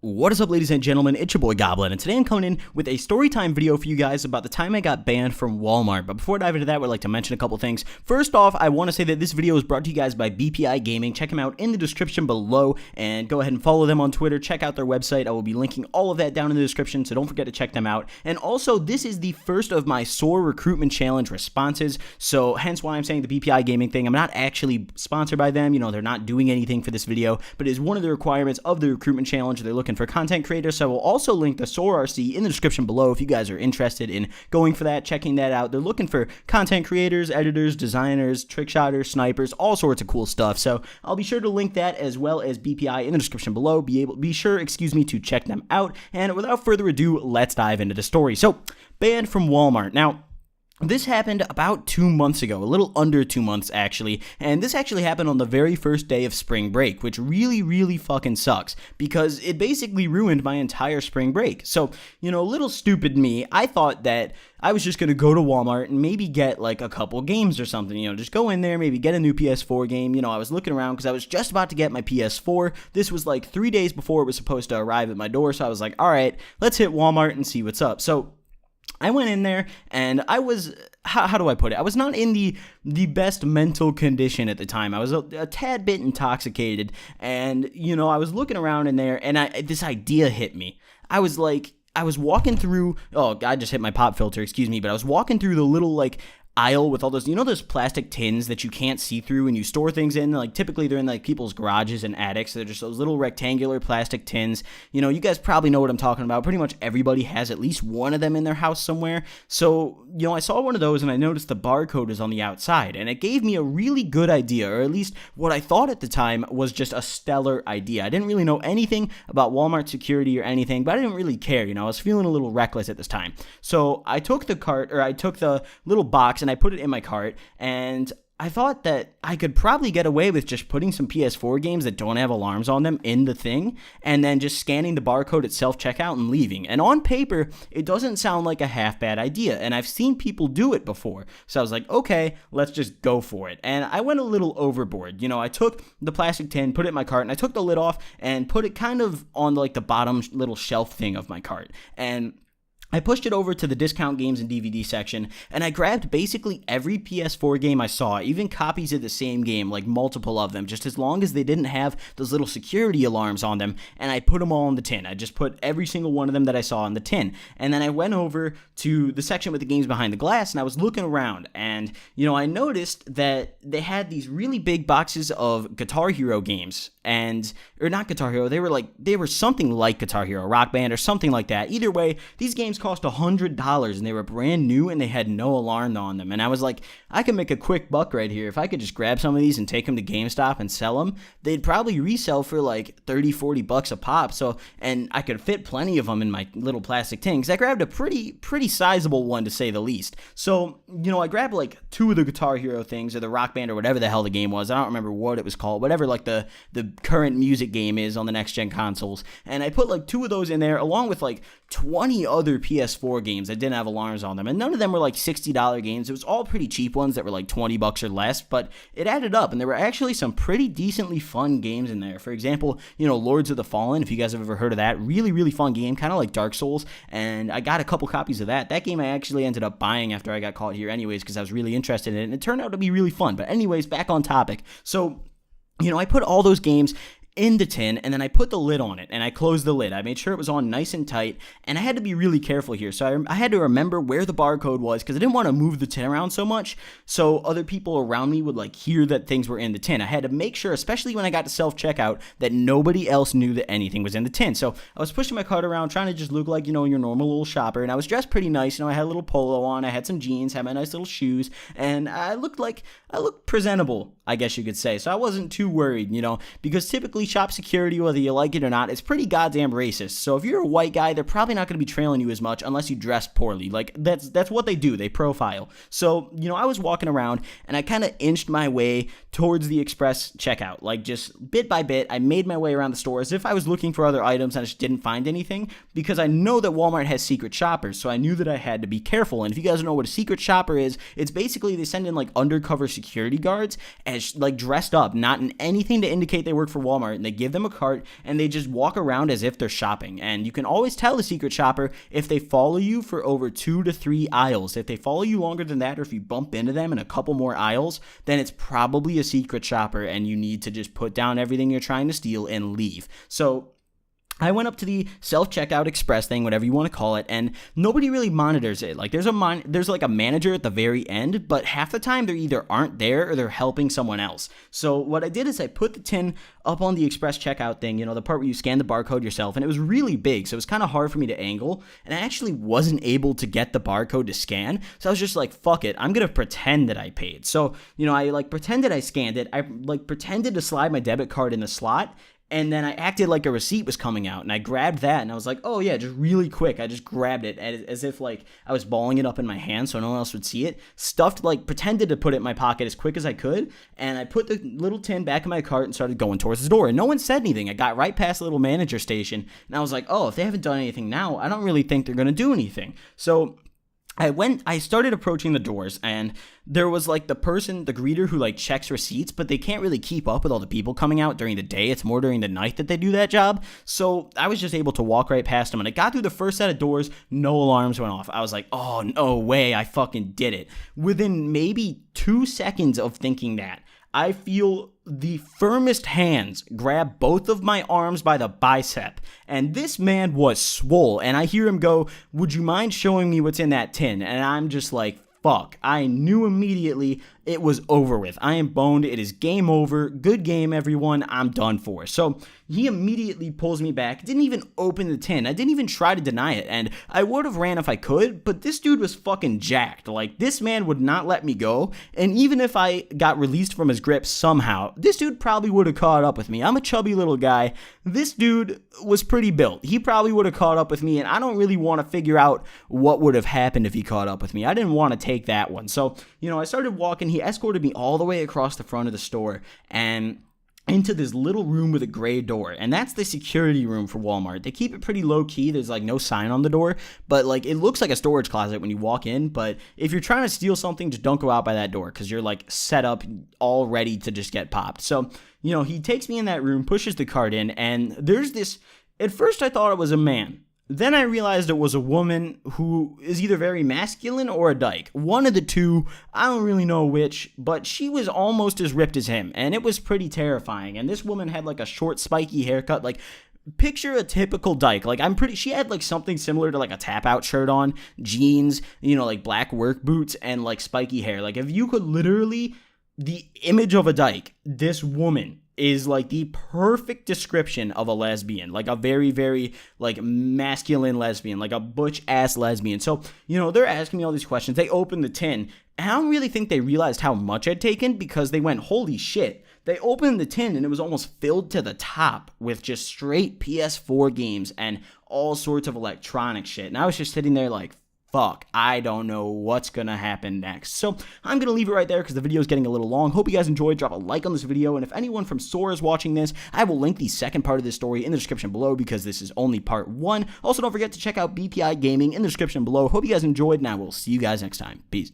What is up, ladies and gentlemen? It's your boy Goblin, and today I'm coming in with a storytime video for you guys about the time I got banned from Walmart. But before I dive into that, I would like to mention a couple things. First off, I want to say that this video is brought to you guys by BPI Gaming. Check them out in the description below, and go ahead and follow them on Twitter. Check out their website. I will be linking all of that down in the description, so don't forget to check them out. And also, this is the first of my SOAR Recruitment Challenge responses, so hence why I'm saying the BPI Gaming thing. I'm not actually sponsored by them. They're not doing anything for this video, but it is one of the requirements of the Recruitment Challenge. They're looking for content creators, so I will also link the SOAR RC in the description below if you guys are interested in going for that, checking that out. They're looking for content creators, editors, designers, trickshotters, snipers, all sorts of cool stuff. So I'll be sure to link that as well as BPI in the description below. Be sure to check them out. And without further ado, let's dive into the story. So, banned from Walmart. Now, this happened about 2 months ago, a little under 2 months actually, and this actually happened on the very first day of spring break, which really fucking sucks, because it basically ruined my entire spring break. So, little stupid me, I thought that I was just going to go to Walmart and maybe get like a couple games or something, just go in there, maybe get a new PS4 game. I was looking around because I was just about to get my PS4. This was like 3 days before it was supposed to arrive at my door, so I was like, all right, let's hit Walmart and see what's up. So I went in there, and I was, how do I put it? I was not in the best mental condition at the time. I was a tad bit intoxicated, and, I was looking around in there, and this idea hit me. I was walking through, I just hit my pop filter, excuse me, but I was walking through the little, aisle with all those, those plastic tins that you can't see through and you store things in. Typically they're in people's garages and attics. They're just those little rectangular plastic tins. You guys probably know what I'm talking about. Pretty much everybody has at least one of them in their house somewhere. So, I saw one of those and I noticed the barcode is on the outside, and it gave me a really good idea, or at least what I thought at the time was just a stellar idea. I didn't really know anything about Walmart security or anything, but I didn't really care. I was feeling a little reckless at this time. So I took the little box and I put it in my cart, and I thought that I could probably get away with just putting some PS4 games that don't have alarms on them in the thing, and then just scanning the barcode at self-checkout and leaving. And on paper, it doesn't sound like a half-bad idea, and I've seen people do it before. So I was like, okay, let's just go for it. And I went a little overboard. I took the plastic tin, put it in my cart, and I took the lid off and put it kind of on the bottom little shelf thing of my cart. And I pushed it over to the discount games and DVD section, and I grabbed basically every PS4 game I saw, even copies of the same game, multiple of them, just as long as they didn't have those little security alarms on them, and I put them all in the tin. I just put every single one of them that I saw in the tin. And then I went over to the section with the games behind the glass, and I was looking around, and, I noticed that they had these really big boxes of Guitar Hero games, or not Guitar Hero, they were something like Guitar Hero, Rock Band, or something like that. Either way, these games cost $100, and they were brand new, and they had no alarm on them. And I was like, I can make a quick buck right here. If I could just grab some of these and take them to GameStop and sell them, they'd probably resell for $30-40 a pop. So, and I could fit plenty of them in my little plastic tin, because I grabbed a pretty sizable one, to say the least. So, I grabbed two of the Guitar Hero things, or the Rock Band, or whatever the hell the game was. I don't remember what it was called, whatever the current music game is on the next gen consoles. And I put two of those in there, along with 20 other PS4 games that didn't have alarms on them, and none of them were $60 games. It was all pretty cheap ones that were $20 or less, but it added up, and there were actually some pretty decently fun games in there. For example, Lords of the Fallen, if you guys have ever heard of that, really fun game, kind of like Dark Souls, and I got a couple copies of that. That game I actually ended up buying after I got caught here anyways, because I was really interested in it, and it turned out to be really fun. But anyways, back on topic. So, I put all those games in the tin, and then I put the lid on it, and I closed the lid. I made sure it was on nice and tight, and I had to be really careful here. So I had to remember where the barcode was, because I didn't want to move the tin around so much, so other people around me would hear that things were in the tin. I had to make sure, especially when I got to self-checkout, that nobody else knew that anything was in the tin. So I was pushing my cart around, trying to just look like, your normal little shopper, and I was dressed pretty nice. I had a little polo on, I had some jeans, had my nice little shoes, and I looked presentable, I guess you could say. So I wasn't too worried, because typically shop security, whether you like it or not, is pretty goddamn racist. So if you're a white guy, they're probably not going to be trailing you as much unless you dress poorly. That's what they do. They profile. So, I was walking around, and I kind of inched my way towards the express checkout. Just bit by bit, I made my way around the store as if I was looking for other items, and I just didn't find anything, because I know that Walmart has secret shoppers, so I knew that I had to be careful. And if you guys don't know what a secret shopper is, it's basically they send in undercover security guards as dressed up, not in anything to indicate they work for Walmart. Walmart, and they give them a cart, and they just walk around as if they're shopping. And you can always tell a secret shopper if they follow you for over 2 to 3 aisles. If they follow you longer than that, or if you bump into them in a couple more aisles, then it's probably a secret shopper, and you need to just put down everything you're trying to steal and leave. So I went up to the self-checkout express thing, whatever you want to call it, and nobody really monitors it. Like, there's like a manager at the very end, but half the time they either aren't there or they're helping someone else. So what I did is I put the tin up on the express checkout thing, the part where you scan the barcode yourself, and it was really big, so it was kind of hard for me to angle, and I actually wasn't able to get the barcode to scan, so I was just like, fuck it, I'm gonna pretend that I paid. So, I pretended I scanned it, I pretended to slide my debit card in the slot, and then I acted like a receipt was coming out, and I grabbed that, and I was like, oh yeah, just really quick. I just grabbed it as if I was balling it up in my hand so no one else would see it. Pretended to put it in my pocket as quick as I could, and I put the little tin back in my cart and started going towards the door, and no one said anything. I got right past the little manager station, and I was like, oh, if they haven't done anything now, I don't really think they're going to do anything. So I started approaching the doors, and there was the greeter who checks receipts, but they can't really keep up with all the people coming out during the day. It's more during the night that they do that job. So I was just able to walk right past them, and I got through the first set of doors, no alarms went off. I was like, oh, no way, I fucking did it. Within maybe 2 seconds of thinking that, I feel the firmest hands grab both of my arms by the bicep, and this man was swole, and I hear him go, would you mind showing me what's in that tin? And I'm just like, fuck. I knew immediately it was over with. I am boned. It is game over. Good game, everyone. I'm done for. So he immediately pulls me back. Didn't even open the tin. I didn't even try to deny it. And I would have ran if I could, but this dude was fucking jacked. This man would not let me go. And even if I got released from his grip somehow, this dude probably would have caught up with me. I'm a chubby little guy. This dude was pretty built. He probably would have caught up with me, and I don't really want to figure out what would have happened if he caught up with me. I didn't want to take that one. So, I started walking. He escorted me all the way across the front of the store and into this little room with a gray door, and that's the security room for Walmart. They keep it pretty low key. There's no sign on the door, but it looks like a storage closet when you walk in. But if you're trying to steal something, just don't go out by that door, because you're set up all ready to just get popped. So he takes me in that room, pushes the cart in, and there's this. At first I thought it was a man. Then I realized it was a woman who is either very masculine or a dyke. One of the two, I don't really know which, but she was almost as ripped as him, and it was pretty terrifying. And this woman had a short, spiky haircut, picture a typical dyke. She had something similar to a tap-out shirt on, jeans, black work boots, and spiky hair. If you could literally, the image of a dyke, this woman is the perfect description of a lesbian, a very, very masculine lesbian, a butch ass lesbian. So, they're asking me all these questions. They opened the tin, and I don't really think they realized how much I'd taken, because they went, holy shit. They opened the tin, and it was almost filled to the top with just straight PS4 games and all sorts of electronic shit. And I was just sitting there fuck, I don't know what's gonna happen next. So I'm gonna leave it right there because the video is getting a little long. Hope you guys enjoyed. Drop a like on this video, and if anyone from SOAR is watching this, I will link the second part of this story in the description below, because this is only part 1. Also, don't forget to check out BPI Gaming in the description below. Hope you guys enjoyed, and I will see you guys next time. Peace.